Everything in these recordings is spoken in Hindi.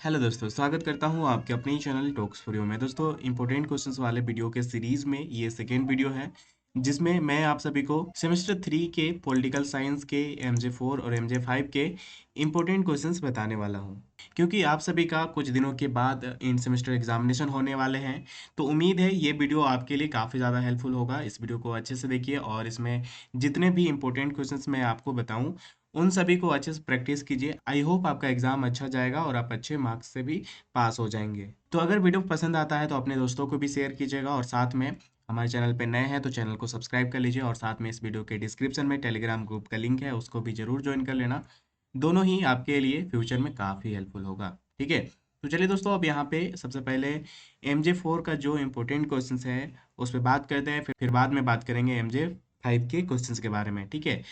हेलो दोस्तों, स्वागत करता हूँ आपके अपने ही चैनल टॉक्स फॉर यू में। दोस्तों, इंपॉर्टेंट क्वेश्चंस वाले वीडियो के सीरीज में ये सेकेंड वीडियो है, जिसमें मैं आप सभी को सेमेस्टर 3 के पॉलिटिकल साइंस के MJ4 और MJ5 के इंपॉर्टेंट क्वेश्चंस बताने वाला हूँ। क्योंकि आप सभी का कुछ दिनों के बाद इन सेमेस्टर एग्जामिनेशन होने वाले हैं, तो उम्मीद है ये वीडियो आपके लिए काफ़ी ज़्यादा हेल्पफुल होगा। इस वीडियो को अच्छे से देखिए और इसमें जितने भी इंपॉर्टेंट क्वेश्चंस मैं आपको बताऊँ उन सभी को अच्छे से प्रैक्टिस कीजिए। आई होप आपका एग्जाम अच्छा जाएगा और आप अच्छे मार्क्स से भी पास हो जाएंगे। तो अगर वीडियो पसंद आता है तो अपने दोस्तों को भी शेयर कीजिएगा और साथ में हमारे चैनल पे नए हैं तो चैनल को सब्सक्राइब कर लीजिए और साथ में इस वीडियो के डिस्क्रिप्शन में टेलीग्राम ग्रुप का लिंक है, उसको भी जरूर ज्वाइन कर लेना। दोनों ही आपके लिए फ्यूचर में काफ़ी हेल्पफुल होगा। ठीक है, तो चलिए दोस्तों, अब यहाँ पे सबसे पहले MJ4 का जो इम्पोर्टेंट क्वेश्चन है उस पर बात करते हैं, फिर बाद में बात करेंगे MJ5 के क्वेश्चंस के बारे में। ठीक है,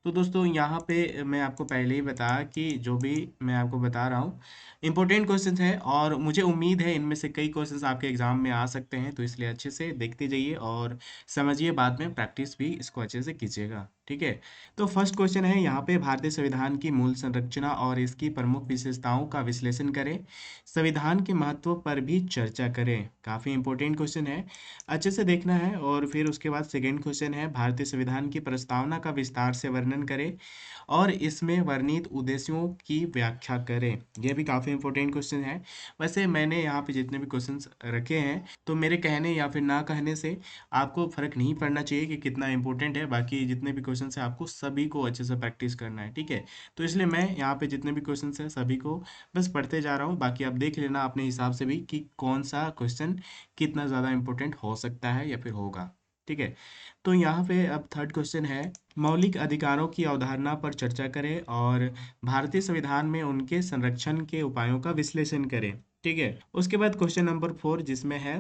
तो दोस्तों यहाँ पे मैं आपको पहले ही बताया कि जो भी मैं आपको बता रहा हूँ इंपॉर्टेंट क्वेश्चंस है और मुझे उम्मीद है इनमें से कई क्वेश्चंस आपके एग्जाम में आ सकते हैं, तो इसलिए अच्छे से देखते जाइए और समझिए, बाद में प्रैक्टिस भी इसको अच्छे से कीजिएगा। ठीक है, तो फर्स्ट क्वेश्चन है यहाँ पे, भारतीय संविधान की मूल संरचना और इसकी प्रमुख विशेषताओं का विश्लेषण करें, संविधान के महत्व पर भी चर्चा करें। काफ़ी इंपॉर्टेंट क्वेश्चन है, अच्छे से देखना है। और फिर उसके बाद सेकेंड क्वेश्चन है, भारतीय संविधान की प्रस्तावना का विस्तार से वर्णन करें और इसमें वर्णित उद्देश्यों की व्याख्या करें। यह भी काफ़ी इंपॉर्टेंट क्वेश्चन है। वैसे मैंने यहाँ पे जितने भी क्वेश्चंस रखे हैं, तो मेरे कहने या फिर ना कहने से आपको फर्क नहीं पड़ना चाहिए कि कितना इंपॉर्टेंट है। बाकी जितने भी क्वेश्चन है आपको सभी को अच्छे से प्रैक्टिस करना है। ठीक है, तो इसलिए मैं यहाँ पे जितने भी क्वेश्चन है सभी को बस पढ़ते जा रहा हूँ। बाकी आप देख लेना अपने हिसाब से भी कि कौन सा क्वेश्चन कितना ज़्यादा इंपॉर्टेंट हो सकता है या फिर होगा। ठीक है, तो यहाँ पे अब थर्ड क्वेश्चन है, मौलिक अधिकारों की अवधारणा पर चर्चा करें और भारतीय संविधान में उनके संरक्षण के उपायों का विश्लेषण करें। ठीक है, उसके बाद क्वेश्चन नंबर 4 जिसमें है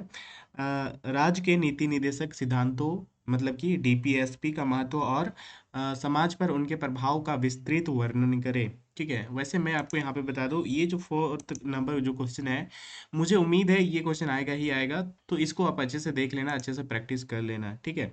राज्य के नीति निदेशक सिद्धांतों मतलब कि DPSP का महत्व और समाज पर उनके प्रभाव का विस्तृत वर्णन करें। ठीक है, वैसे मैं आपको यहाँ पे बता दूँ, ये जो फोर्थ नंबर जो क्वेश्चन है, मुझे उम्मीद है ये क्वेश्चन आएगा ही आएगा, तो इसको आप अच्छे से देख लेना, अच्छे से प्रैक्टिस कर लेना। ठीक है,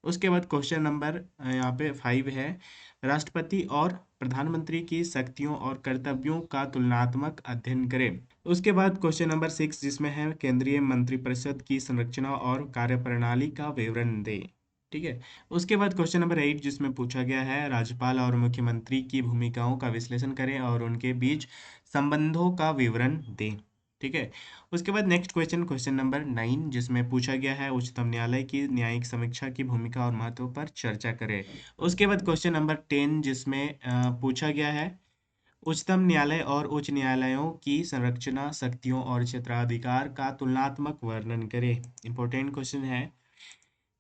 उसके बाद क्वेश्चन नंबर यहाँ पे 5 है, राष्ट्रपति और प्रधानमंत्री की शक्तियों और कर्तव्यों का तुलनात्मक अध्ययन करें। उसके बाद क्वेश्चन नंबर 6 जिसमें है, केंद्रीय मंत्रिपरिषद की संरचना और कार्यप्रणाली का विवरण दें। ठीक है, उसके बाद क्वेश्चन नंबर 8 जिसमें पूछा गया है, राज्यपाल और मुख्यमंत्री की भूमिकाओं का विश्लेषण करें और उनके बीच संबंधों का विवरण दें। ठीक है, उसके बाद नेक्स्ट क्वेश्चन, क्वेश्चन नंबर 9 जिसमें पूछा गया है, उच्चतम न्यायालय की न्यायिक समीक्षा की भूमिका और महत्व पर चर्चा करें। उसके बाद क्वेश्चन नंबर 10 जिसमें पूछा गया है, उच्चतम न्यायालय और उच्च न्यायालयों की संरचना, शक्तियों और क्षेत्राधिकार का तुलनात्मक वर्णन करें। इंपॉर्टेंट क्वेश्चन है।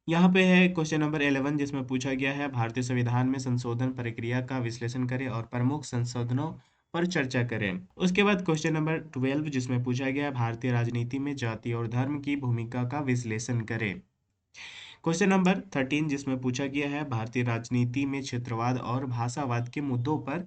यहाँ पे है क्वेश्चन नंबर 11 जिसमें पूछा गया है, भारतीय संविधान में संशोधन प्रक्रिया का विश्लेषण करें और प्रमुख संशोधनों पर चर्चा करें। उसके बाद क्वेश्चन नंबर 12 जिसमें पूछा गया है, भारतीय राजनीति में जाति और धर्म की भूमिका का विश्लेषण करें। क्वेश्चन नंबर 13 जिसमें पूछा गया है, भारतीय राजनीति में क्षेत्रवाद और भाषावाद के मुद्दों पर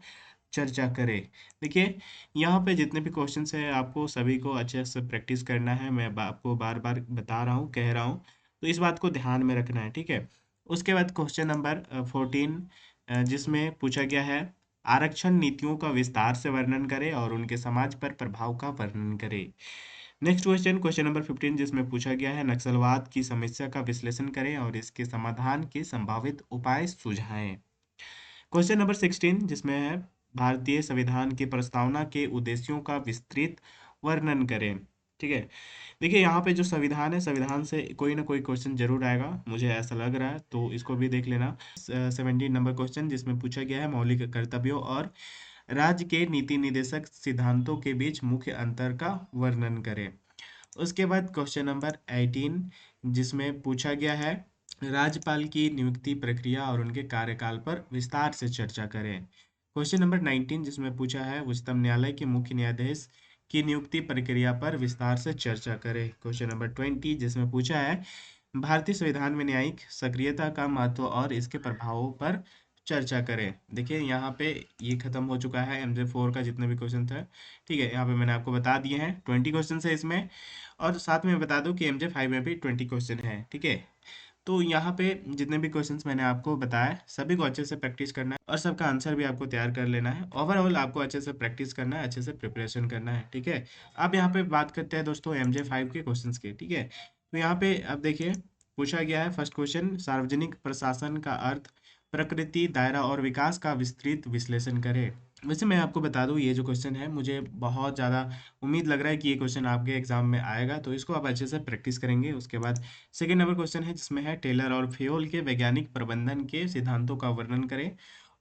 चर्चा करें। देखिए, यहाँ पे जितने भी क्वेश्चंस हैं आपको सभी को अच्छे से प्रैक्टिस करना है। मैं आपको बार बार बता रहा हूँ, कह रहा हूँ, तो इस बात को ध्यान में रखना है। ठीक है, उसके बाद क्वेश्चन नंबर 14 जिसमें पूछा गया है, आरक्षण नीतियों का विस्तार से वर्णन करें और उनके समाज पर प्रभाव का वर्णन करें। नेक्स्ट क्वेश्चन, क्वेश्चन नंबर 15 जिसमें पूछा गया है, नक्सलवाद की समस्या का विश्लेषण करें और इसके समाधान के संभावित उपाय सुझाएं। क्वेश्चन नंबर 16 जिसमें है, भारतीय संविधान की प्रस्तावना के उद्देश्यों का विस्तृत वर्णन करें। ठीक है, देखिए यहाँ पे जो संविधान है, संविधान से कोई ना कोई क्वेश्चन जरूर आएगा, मुझे ऐसा लग रहा है, तो इसको भी देख लेना। 17 नंबर क्वेश्चन जिसमें पूछा गया है, मौलिक कर्तव्यों और राज्य के नीति निदेशक सिद्धांतों के बीच मुख्य अंतर का वर्णन करें। उसके बाद क्वेश्चन नंबर 18 जिसमें पूछा गया है, राज्यपाल की नियुक्ति प्रक्रिया और उनके कार्यकाल पर विस्तार से चर्चा करें। क्वेश्चन नंबर 19 जिसमें पूछा है, उच्चतम न्यायालय के मुख्य न्यायाधीश की नियुक्ति प्रक्रिया पर विस्तार से चर्चा करें। क्वेश्चन नंबर 20 जिसमें पूछा है, भारतीय संविधान में न्यायिक सक्रियता का महत्व और इसके प्रभावों पर चर्चा करें। देखिए यहाँ पे ये खत्म हो चुका है MJ4 का जितने भी क्वेश्चन थे। ठीक है, यहाँ पे मैंने आपको बता दिए हैं 20 क्वेश्चन है इसमें, और साथ में बता दूं कि MJ5 में भी 20 क्वेश्चन है। ठीक है, तो यहाँ पे जितने भी क्वेश्चंस मैंने आपको बताया सभी को अच्छे से प्रैक्टिस करना है और सबका आंसर भी आपको तैयार कर लेना है। ओवरऑल आपको अच्छे से प्रैक्टिस करना है, अच्छे से प्रिपरेशन करना है, ठीक है। अब यहाँ पे बात करते हैं दोस्तों MJ5 के क्वेश्चंस की, ठीक है। तो यहाँ पे अब देखिए पूछा गया है फर्स्ट क्वेश्चन, सार्वजनिक प्रशासन का अर्थ, प्रकृति, दायरा और विकास का विस्तृत विश्लेषण करें। वैसे मैं आपको बता दूं ये जो क्वेश्चन है मुझे बहुत ज़्यादा उम्मीद लग रहा है कि ये क्वेश्चन आपके एग्जाम में आएगा, तो इसको आप अच्छे से प्रैक्टिस करेंगे। उसके बाद सेकेंड नंबर क्वेश्चन है जिसमें है टेलर और फ्योल के वैज्ञानिक प्रबंधन के सिद्धांतों का वर्णन करें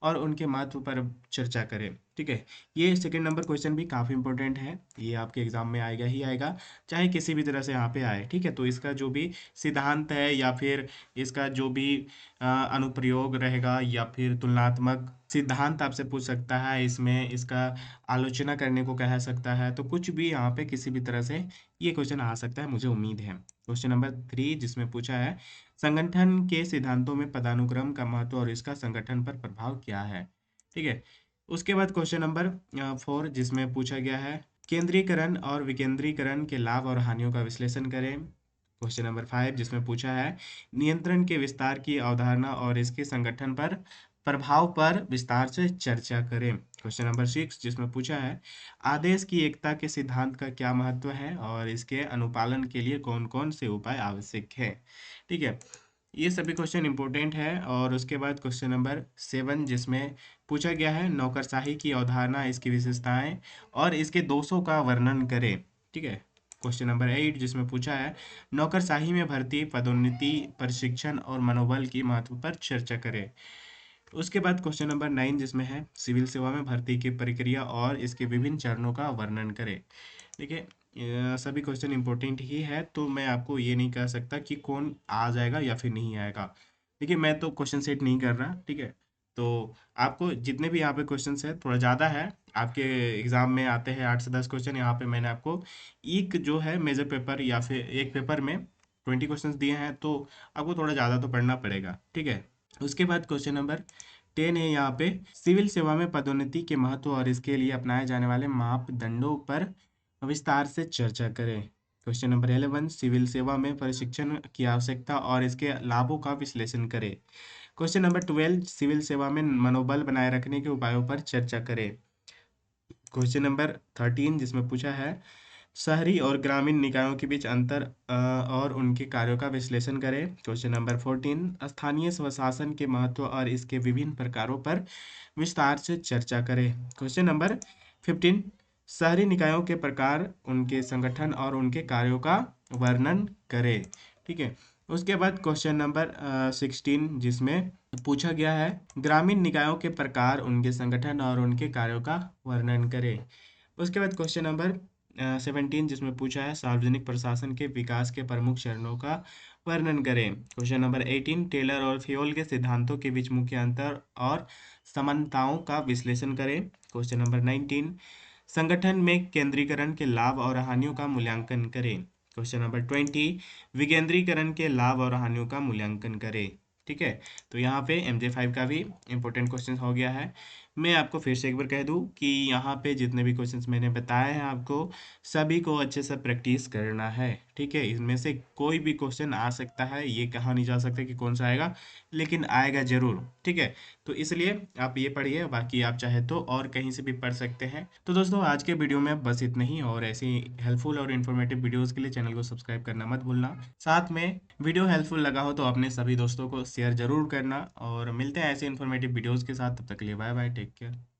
और उनके महत्व पर चर्चा करें, ठीक है। ये सेकेंड नंबर क्वेश्चन भी काफ़ी इंपॉर्टेंट है, ये आपके एग्जाम में आएगा ही आएगा, चाहे किसी भी तरह से यहाँ पे आए, ठीक है। तो इसका जो भी सिद्धांत है या फिर इसका जो भी अनुप्रयोग रहेगा या फिर तुलनात्मक सिद्धांत आपसे पूछ सकता है, इसमें इसका आलोचना करने को कह सकता है, तो कुछ भी यहाँ पे किसी भी तरह से ये क्वेश्चन आ सकता है, मुझे उम्मीद है। क्वेश्चन नंबर 3 जिसमें पूछा है संगठन के सिद्धांतों में पदानुक्रम का महत्व और इसका संगठन पर प्रभाव क्या है, ठीक है। उसके बाद क्वेश्चन नंबर 4 जिसमें पूछा गया है केंद्रीकरण और विकेंद्रीकरण के लाभ और हानियों का विश्लेषण करें। क्वेश्चन नंबर 5 जिसमें पूछा है नियंत्रण के विस्तार की अवधारणा और इसके संगठन पर प्रभाव पर विस्तार से चर्चा करें। क्वेश्चन नंबर 6 जिसमें पूछा है आदेश की एकता के सिद्धांत का क्या महत्व है और इसके अनुपालन के लिए कौन कौन से उपाय आवश्यक है, ठीक है। ये सभी क्वेश्चन इंपॉर्टेंट है। और उसके बाद क्वेश्चन नंबर 7 जिसमें पूछा गया है नौकरशाही की अवधारणा, इसकी विशेषताएं और इसके दोषों का वर्णन करें, ठीक है। क्वेश्चन नंबर 8 जिसमें पूछा है नौकरशाही में भर्ती, पदोन्नति, प्रशिक्षण और मनोबल की महत्व पर चर्चा करें। उसके बाद क्वेश्चन नंबर 9 जिसमें है सिविल सेवा में भर्ती की प्रक्रिया और इसके विभिन्न चरणों का वर्णन करें। देखिए सभी क्वेश्चन इंपॉर्टेंट ही है, तो मैं आपको ये नहीं कह सकता कि कौन आ जाएगा या फिर नहीं आएगा। देखिए मैं तो क्वेश्चन सेट नहीं कर रहा, ठीक है। तो आपको जितने भी यहाँ पे क्वेश्चन है थोड़ा ज़्यादा है, आपके एग्जाम में आते हैं 8 से 10 क्वेश्चन, यहाँ पे मैंने आपको एक जो है मेजर पेपर या फिर एक पेपर में 20 क्वेश्चन दिए हैं, तो आपको थोड़ा ज़्यादा तो पढ़ना पड़ेगा, ठीक है। उसके बाद क्वेश्चन नंबर 10 है यहाँ पे सिविल सेवा में पदोन्नति के महत्व और इसके लिए अपनाए जाने वाले मापदंडों पर विस्तार से चर्चा करें। क्वेश्चन नंबर 11 सिविल सेवा में प्रशिक्षण की आवश्यकता और इसके लाभों का विश्लेषण करें। क्वेश्चन नंबर 12 सिविल सेवा में मनोबल बनाए रखने के उपायों पर चर्चा करें। क्वेश्चन नंबर 13 जिसमें पूछा है शहरी और ग्रामीण निकायों के बीच अंतर और उनके कार्यों का विश्लेषण करें। क्वेश्चन नंबर 14 स्थानीय स्वशासन के महत्व और इसके विभिन्न प्रकारों पर विस्तार से चर्चा करें। क्वेश्चन नंबर 15 शहरी निकायों के प्रकार, उनके संगठन और उनके कार्यों का वर्णन करें, ठीक है। उसके बाद क्वेश्चन नंबर 16 जिसमें पूछा गया है ग्रामीण निकायों के प्रकार, उनके संगठन और उनके कार्यों का वर्णन करें। उसके बाद क्वेश्चन नंबर 17 जिसमें पूछा है सार्वजनिक प्रशासन के विकास के प्रमुख चरणों का वर्णन करें। क्वेश्चन नंबर 18 टेलर और फ्योल के सिद्धांतों के बीच मुख्य अंतर और समानताओं का विश्लेषण करें। क्वेश्चन नंबर 19 संगठन में केंद्रीकरण के लाभ और हानियों का मूल्यांकन करें। क्वेश्चन नंबर 20 विकेंद्रीकरण के लाभ और हानियों का मूल्यांकन करें, ठीक है। तो यहाँ पे MJ5 का भी इंपॉर्टेंट क्वेश्चन हो गया है। मैं आपको फिर से एक बार कह दूं कि यहाँ पे जितने भी क्वेश्चंस मैंने बताए हैं आपको सभी को अच्छे से प्रैक्टिस करना है, ठीक है। इसमें से कोई भी क्वेश्चन आ सकता है, ये कहा नहीं जा सकता कि कौन सा आएगा, लेकिन आएगा जरूर, ठीक है। तो इसलिए आप ये पढ़िए, बाकी आप चाहे तो और कहीं से भी पढ़ सकते हैं। तो दोस्तों आज के वीडियो में बस इतना ही, और ऐसी हेल्पफुल और इन्फॉर्मेटिव वीडियोज़ के लिए चैनल को सब्सक्राइब करना मत भूलना। साथ में वीडियो हेल्पफुल लगा हो तो अपने सभी दोस्तों को शेयर जरूर करना, और मिलते हैं ऐसे इन्फॉर्मेटिव वीडियोज़ के साथ। तब तक के लिए बाय बाय, टेक केयर।